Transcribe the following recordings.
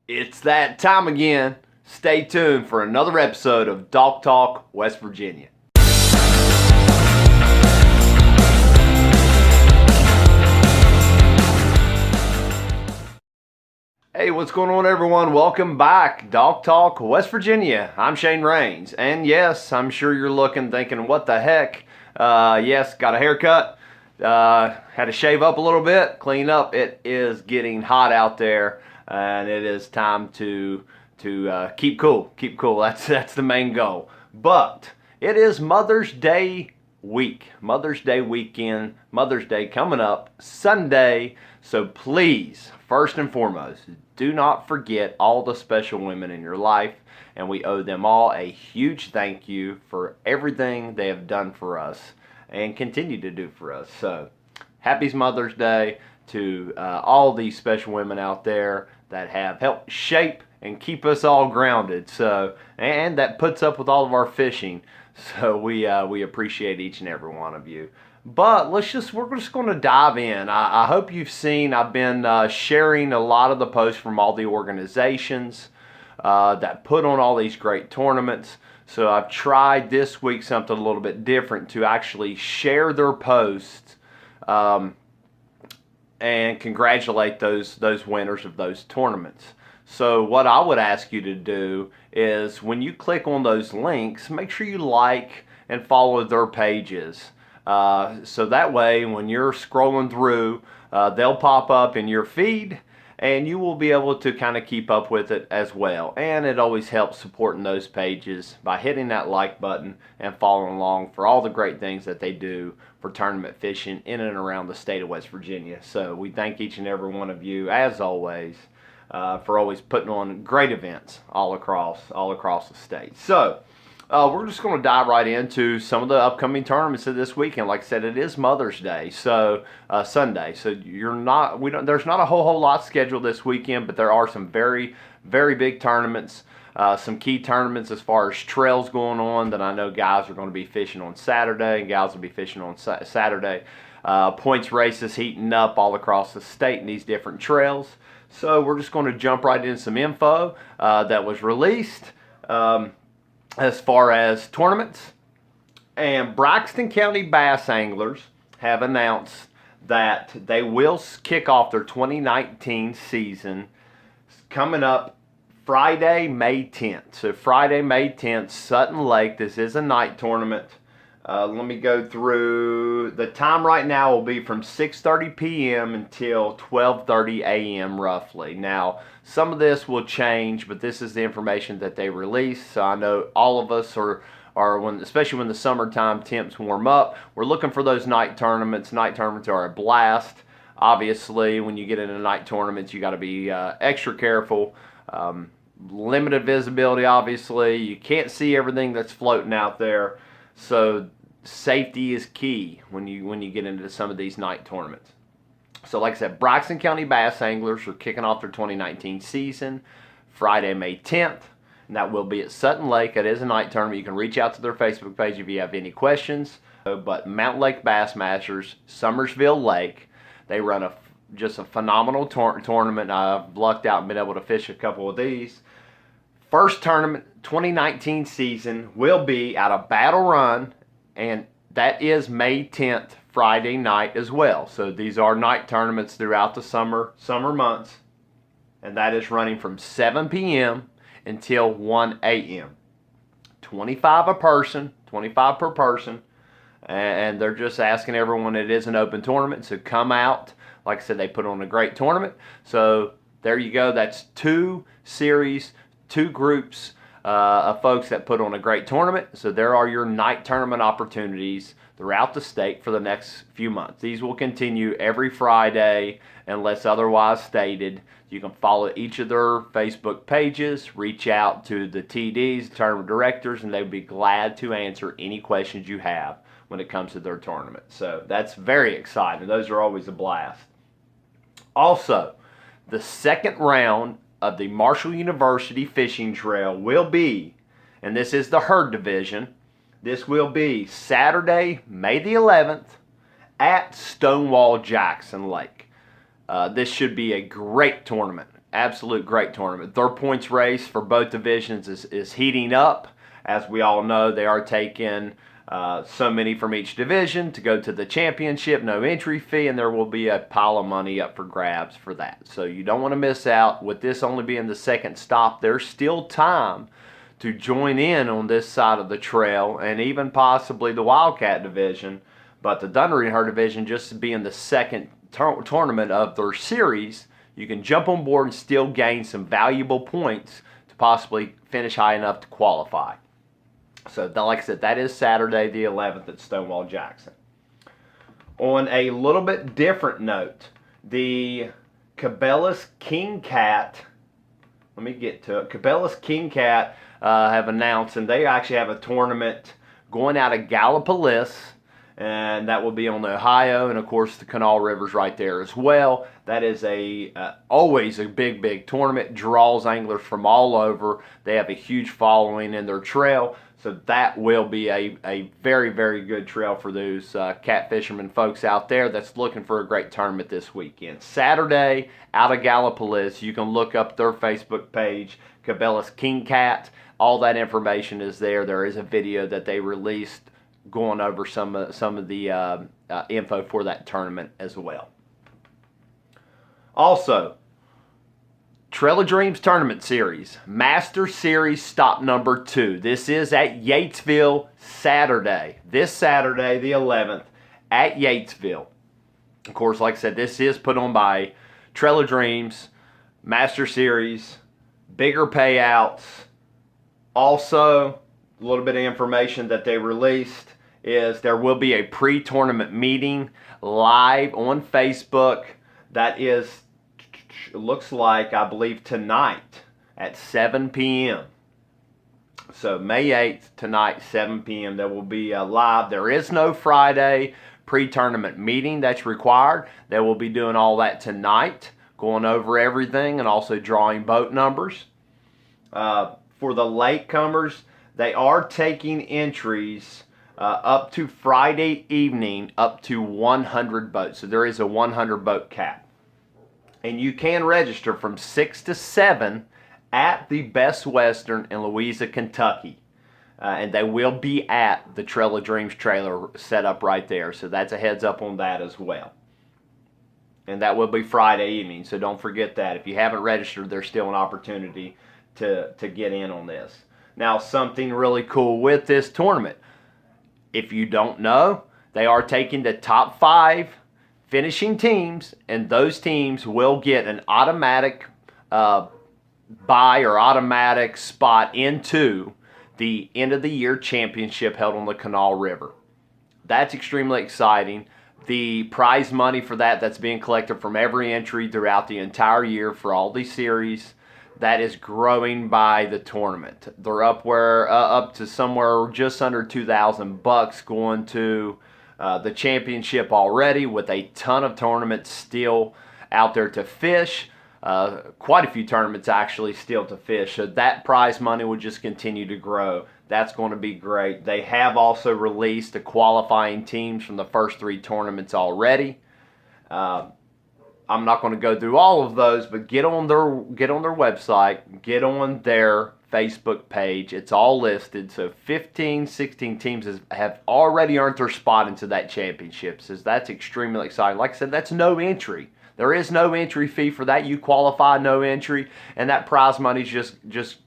It's that time again. Stay tuned for another episode of Dawg Talk West Virginia. Hey, what's going on, everyone? Welcome back. Dawg Talk West Virginia. I'm Shane Rains. And yes, I'm sure you're looking, thinking, what the heck? Yes, got a haircut. Had to shave up a little bit, clean up. It is getting hot out there, and it is time to keep cool. Keep cool. That's the main goal. But it is Mother's Day week, Mother's Day weekend, Mother's Day coming up Sunday. So please, first and foremost, do not forget all the special women in your life, and we owe them all a huge thank you for everything they have done for us and continue to do for us. So happy Mother's Day to all these special women out there that have helped shape and keep us all grounded. So, and that puts up with all of our fishing. So we appreciate each and every one of you. But we're just going to dive in. I hope you've seen, I've been sharing a lot of the posts from all the organizations that put on all these great tournaments. So I've tried this week something a little bit different to actually share their posts and congratulate those winners of those tournaments. So what I would ask you to do is when you click on those links, make sure you like and follow their pages. So that way when you're scrolling through, they'll pop up in your feed and you will be able to kind of keep up with it as well. And it always helps supporting those pages by hitting that like button and following along for all the great things that they do for tournament fishing in and around the state of West Virginia. So we thank each and every one of you, as always, for always putting on great events all across the state. So we're just going to dive right into some of the upcoming tournaments of this weekend. Like I said, it is Mother's Day, so Sunday. So there's not a whole lot scheduled this weekend, but there are some very, very big tournaments. Some key tournaments as far as trails going on that I know guys are going to be fishing on Saturday and gals will be fishing on Saturday. Points races heating up all across the state in these different trails. So we're just going to jump right into some info that was released as far as tournaments. And Braxton County Bass Anglers have announced that they will kick off their 2019 season coming up Friday, May 10th. So Friday, May 10th, Sutton Lake. This is a night tournament. Let me go through. The time right now will be from 6:30 p.m. until 12:30 a.m. roughly. Now, some of this will change, but this is the information that they released. So I know all of us are especially when the summertime temps warm up, we're looking for those night tournaments. Night tournaments are a blast. Obviously, when you get into night tournaments, you got to be extra careful. Limited visibility, obviously. You can't see everything that's floating out there. So safety is key when you get into some of these night tournaments. So like I said, Braxton County Bass Anglers are kicking off their 2019 season Friday, May 10th. And that will be at Sutton Lake. It is a night tournament. You can reach out to their Facebook page if you have any questions. But Mountain Lake Bassmasters, Summersville Lake, they run just a phenomenal tournament. I've lucked out and been able to fish a couple of these. First tournament, 2019 season, will be out of Battle Run, and that is May 10th, Friday night as well. So these are night tournaments throughout the summer months, and that is running from 7 p.m. until 1 a.m. 25 a person, 25 per person, and they're just asking everyone. It is an open tournament, so come out. Like I said, they put on a great tournament. So there you go. That's two series, two groups of folks that put on a great tournament. So there are your night tournament opportunities throughout the state for the next few months. These will continue every Friday unless otherwise stated. You can follow each of their Facebook pages, reach out to the TDs, tournament directors, and they would be glad to answer any questions you have when it comes to their tournament. So that's very exciting. Those are always a blast. Also, the second round of the Marshall University Fishing Trail will be, and this is the herd division, this will be Saturday, May the 11th at Stonewall Jackson Lake. This should be a great tournament. absolute great tournament. Their points race for both divisions is heating up. As we all know, they are taking so many from each division to go to the championship, no entry fee, and there will be a pile of money up for grabs for that. So you don't want to miss out. With this only being the second stop, there's still time to join in on this side of the trail, and even possibly the Wildcat division. But the Dunnery and Her division, just being the second tournament of their series, you can jump on board and still gain some valuable points to possibly finish high enough to qualify. So, like I said, that is Saturday the 11th at Stonewall Jackson. On a little bit different note, the Cabela's King Cat, let me get to it. Cabela's King Cat have announced, and they actually have a tournament going out of Gallipolis, and that will be on the Ohio, and of course the Kanawha River's right there as well. That is always a big tournament. Draws anglers from all over. They have a huge following in their trail, so that will be a very good trail for those cat fishermen folks out there that's looking for a great tournament this weekend. Saturday out of Gallipolis. You can look up their Facebook page, Cabela's King Cat. All that information is there. There is a video that they released going over some of the info for that tournament as well. Also, Trail of Dreams Tournament Series, Master Series stop number 2. This is at Yatesville Saturday. This Saturday, the 11th, at Yatesville. Of course, like I said, this is put on by Trail of Dreams, Master Series, bigger payouts. Also, a little bit of information that they released is there will be a pre-tournament meeting live on Facebook. That is, it looks like, I believe, tonight at 7 p.m. So May 8th, tonight, 7 p.m. There will be live. There is no Friday pre-tournament meeting that's required. They will be doing all that tonight, going over everything and also drawing boat numbers. For the latecomers, they are taking entries up to Friday evening, up to 100 boats. So there is a 100 boat cap. And you can register from 6 to 7 at the Best Western in Louisa, Kentucky. And they will be at the Trail of Dreams trailer set up right there. So that's a heads up on that as well. And that will be Friday evening. So don't forget that. If you haven't registered, there's still an opportunity to get in on this. Now, something really cool with this tournament. If you don't know, they are taking the top 5 finishing teams, and those teams will get an automatic buy or automatic spot into the end of the year championship held on the Kanawha River. That's extremely exciting. The prize money for that's being collected from every entry throughout the entire year for all these series. That is growing by the tournament. They're up to somewhere just under $2,000 going to the championship already, with a ton of tournaments still out there to fish. Quite a few tournaments actually still to fish. So that prize money will just continue to grow. That's going to be great. They have also released the qualifying teams from the first 3 tournaments already. I'm not going to go through all of those, but get on their website, get on their Facebook page. It's all listed. So 15, 16 teams have already earned their spot into that championship. So that's extremely exciting. Like I said, that's no entry. There is no entry fee for that. You qualify, no entry, and that prize money is just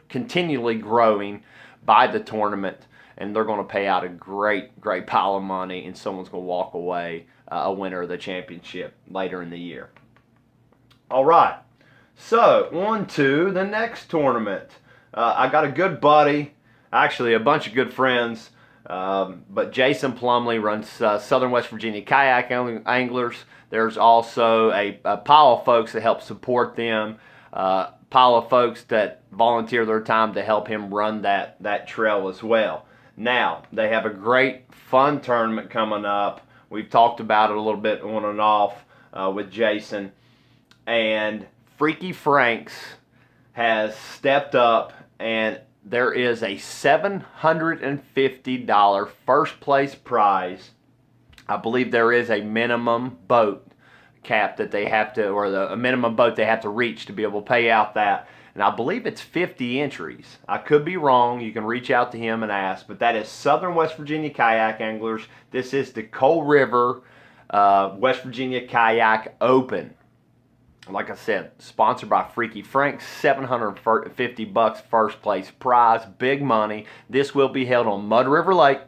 continually growing by the tournament, and they're going to pay out a great pile of money, and someone's going to walk away a winner of the championship later in the year. All right, so on to the next tournament. I got a good buddy, actually a bunch of good friends, but Jason Plumley runs Southern West Virginia Kayak Anglers. There's also a pile of folks that help support them, pile of folks that volunteer their time to help him run that trail as well. Now, they have a great fun tournament coming up. We've talked about it a little bit on and off with Jason. And Freaky Franks has stepped up, and there is a $750 first place prize. I believe there is a minimum boat cap that they have to, or a minimum boat they have to reach to be able to pay out that. And I believe it's 50 entries. I could be wrong. You can reach out to him and ask. But that is Southern West Virginia Kayak Anglers. This is the Coal River West Virginia Kayak Open. Like I said, sponsored by Freaky Frank. $750 first place prize. Big money. This will be held on Mud River Lake,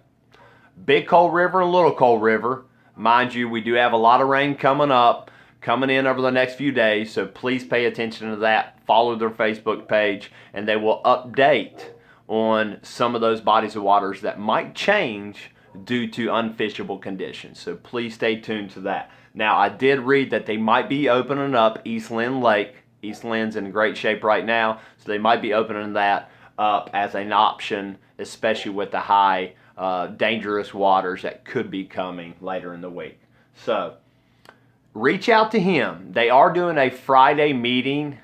Big Coal River, and Little Coal River. Mind you, we do have a lot of rain coming in over the next few days, so please pay attention to that. Follow their Facebook page, and they will update on some of those bodies of waters that might change due to unfishable conditions. So please stay tuned to that. Now, I did read that they might be opening up East Lynn Lake. East Lynn's in great shape right now, so they might be opening that up as an option, especially with the high dangerous waters that could be coming later in the week. So reach out to him. They are doing a Friday meeting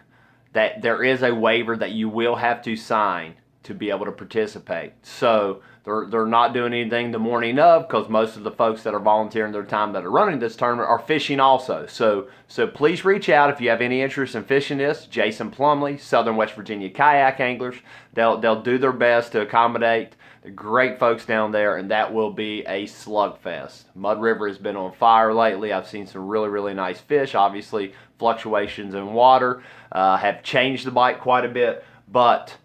that there is a waiver that you will have to sign to be able to participate. So they're not doing anything the morning of, because most of the folks that are volunteering their time that are running this tournament are fishing also. So please reach out if you have any interest in fishing this. Jason Plumley, Southern West Virginia Kayak Anglers. They'll do their best to accommodate. They're great folks down there, and that will be a slugfest. Mud River has been on fire lately. I've seen some really, really nice fish. Obviously, fluctuations in water have changed the bite quite a bit, but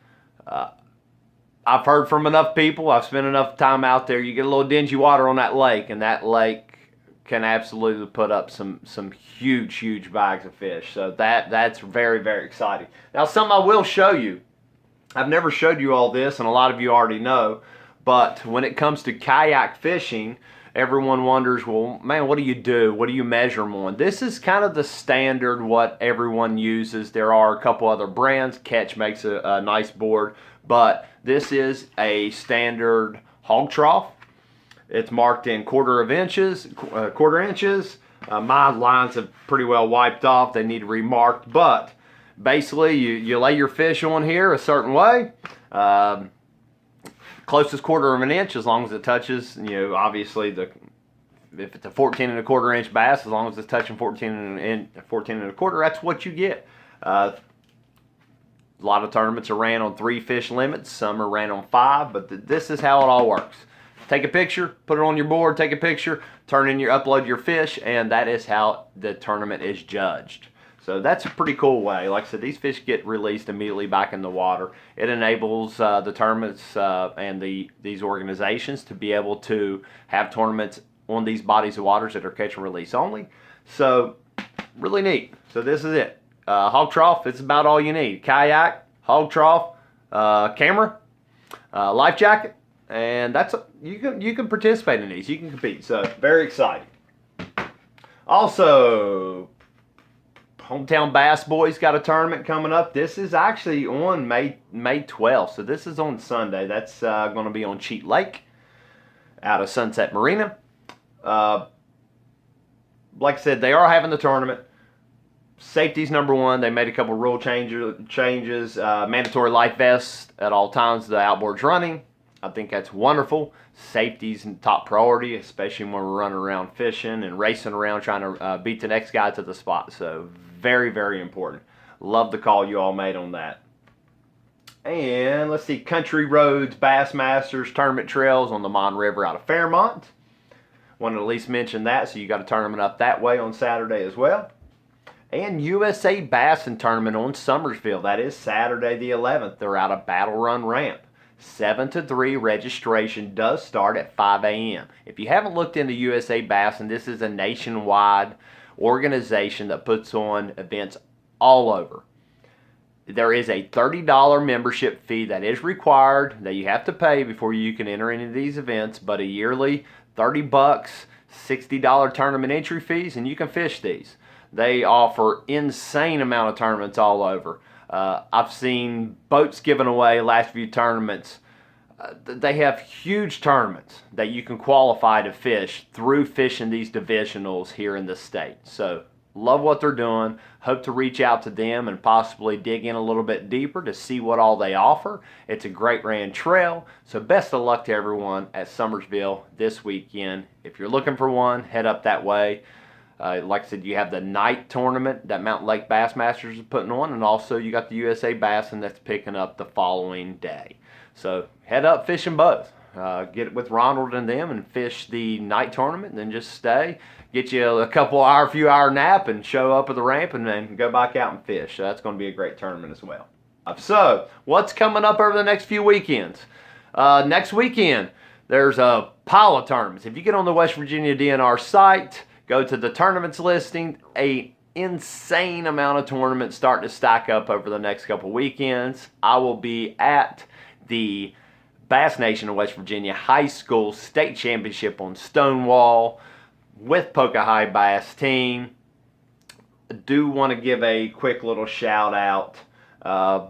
I've heard from enough people, I've spent enough time out there, you get a little dingy water on that lake, and that lake can absolutely put up some huge, huge bags of fish. So that's very, very exciting. Now, something I will show you. I've never showed you all this, and a lot of you already know, but when it comes to kayak fishing, everyone wonders, well, man, what do you do? What do you measure them on? This is kind of the standard what everyone uses. There are a couple other brands. Catch makes a nice board, but this is a standard hog trough. It's marked in quarter inches. My lines have pretty well wiped off. They need remarked, but basically you lay your fish on here a certain way. Closest quarter of an inch, as long as it touches, obviously if it's a 14 1/4 inch bass, as long as it's touching 14 1/4, that's what you get. A lot of tournaments are ran on 3 fish limits. Some are ran on 5, but this is how it all works. Take a picture, put it on your board, take a picture, upload your fish, and that is how the tournament is judged. So that's a pretty cool way. Like I said, these fish get released immediately back in the water. It enables the tournaments and these organizations to be able to have tournaments on these bodies of waters that are catch and release only. So really neat. So this is it. Hog trough, it's about all you need. Kayak, hog trough, camera, life jacket, and you can participate in these. You can compete. So very exciting. Also, Hometown Bass Boys got a tournament coming up. This is actually on May 12th. So this is on Sunday. That's going to be on Cheat Lake out of Sunset Marina. Like I said, they are having the tournament. Safety's number one. They made a couple rule changes. Mandatory life vest at all times the outboard's running. I think that's wonderful. Safety's top priority, especially when we're running around fishing and racing around trying to beat the next guy to the spot. So very, very important. Love the call you all made on that. And let's see, Country Roads Bassmasters Tournament Trails on the Mon River out of Fairmont. Wanted to at least mention that, so you got a tournament up that way on Saturday as well. And USA Bassin Tournament on Summersville. That is Saturday the 11th. They're out of Battle Run Ramp. 7 to 3 registration does start at 5 a.m. If you haven't looked into USA Bassin, this is a nationwide organization that puts on events all over. There is a $30 membership fee that is required that you have to pay before you can enter into these events, but a yearly $30, $60 tournament entry fees, and you can fish these. They offer insane amount of tournaments all over. I've seen boats given away last few tournaments. They have huge tournaments that you can qualify to fish through fishing these divisionals here in the state. So love what they're doing. Hope to reach out to them and possibly dig in a little bit deeper to see what all they offer. It's a great ran trail. So best of luck to everyone at Summersville this weekend. If you're looking for one, head up that way. Like I said, you have the night tournament that Mountain Lake Bassmasters is putting on, and also you got the USA Bass, and that's picking up the following day. So head up fishing both. Get with Ronald and them and fish the night tournament, and then just stay. Get you a few hour nap and show up at the ramp and then go back out and fish. So that's going to be a great tournament as well. So what's coming up over the next few weekends? Next weekend, there's a pile of tournaments. If you get on the West Virginia DNR site, go to the tournaments listing, an insane amount of tournaments starting to stack up over the next couple weekends. I will be at the Bass Nation of West Virginia High School State Championship on Stonewall with Poca-Hi Bass team. I do want to give a quick little shout out.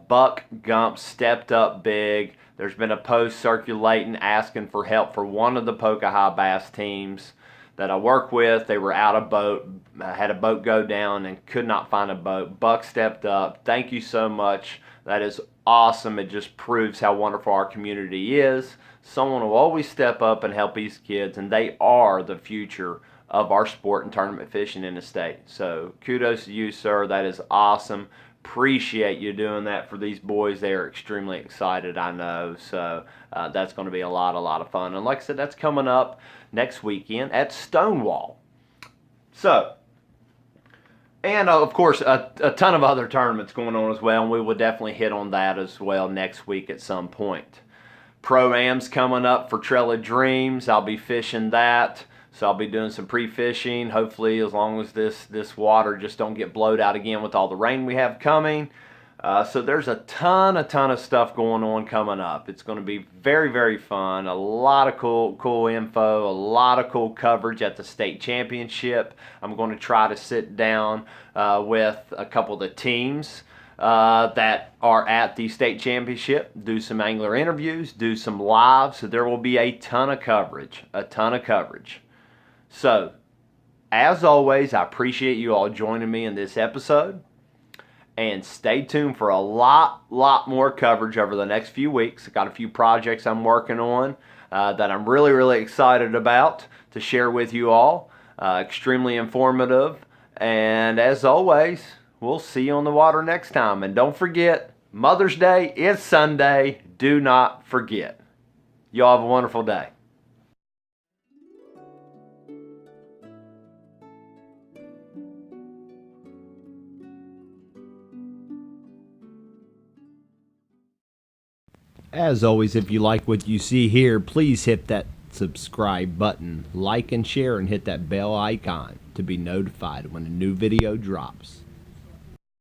Buck Gump stepped up big. There's been a post circulating asking for help for one of the Poca-Hi Bass teams that I work with. They were out of boat, had a boat go down and could not find a boat. Buck stepped up. Thank you so much. That is awesome. It just proves how wonderful our community is. Someone will always step up and help these kids, and they are the future of our sport and tournament fishing in the state. So kudos to you, sir. That is awesome. Appreciate you doing that for these boys. They are extremely excited, I know. So that's going to be a lot of fun. And like I said, that's coming up next weekend at Stonewall. So, and of course, a ton of other tournaments going on as well, and we will definitely hit on that as well next week at some point. Pro-Am's coming up for Trail of Dreams. I'll be fishing that, so I'll be doing some pre-fishing, hopefully, as long as this water just don't get blowed out again with all the rain we have coming. So there's a ton of stuff going on coming up. It's going to be very fun. A lot of cool info, a lot of cool coverage at the state championship. I'm going to try to sit down with a couple of the teams that are at the state championship, do some angler interviews, do some live. So there will be a ton of coverage. So, as always, I appreciate you all joining me in this episode. And stay tuned for a lot more coverage over the next few weeks. I've got a few projects I'm working on that I'm really excited about to share with you all. Extremely informative. And as always, we'll see you on the water next time. And don't forget, Mother's Day is Sunday. Do not forget. Y'all have a wonderful day. As always, if you like what you see here, please hit that subscribe button, like and share, and hit that bell icon to be notified when a new video drops.